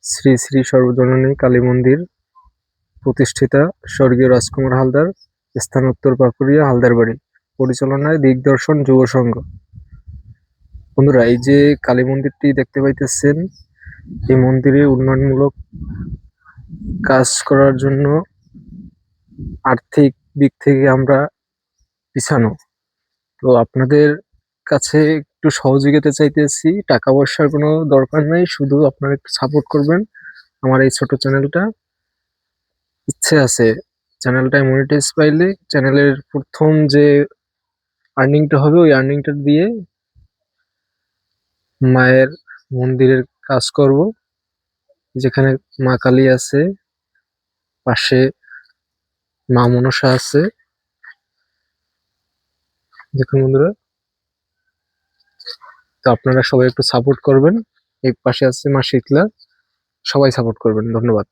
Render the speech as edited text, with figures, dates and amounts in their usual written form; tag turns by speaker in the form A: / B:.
A: শ্রী শ্রী সর্বজননী কালী মন্দির, প্রতিষ্ঠিতা স্বর্গীয় রাজকুমার হালদার, স্থান উত্তর পাকুড়িয়া, হালদার বাড়ি, পরিচালনায় দিগদর্শন যুব সংঘ। বন্ধুরা, এই যে কালী মন্দিরটি দেখতে পাইতেছেন, এই মন্দিরে উন্নয়নমূলক কাজ করার জন্য আর্থিক দিক থেকে আমরা পিছানো। তো আপনাদের কাছে একটু সহযোগিতা চাইতেছি, টাকা পয়সার কোনো দরকার নেই, শুধু আপনারা একটু সাপোর্ট করবেন আমার এই ছোট চ্যানেলটা। ইচ্ছে আছে চ্যানেলটায় মনিটাইজ পাইলে চ্যানেলের প্রথম যে আর্নিংটা হবে ওই আর্নিংটা দিয়ে মায়ের মন্দিরের কাজ করব, যেখানে মা কালী আছে, পাশে মা মনসা আছে। দেখুন বন্ধুরা, তো আপনারা সবাই একটু সাপোর্ট করবেন। এই পাশে আছে মা শীতলা, সবাই সাপোর্ট করবেন। ধন্যবাদ।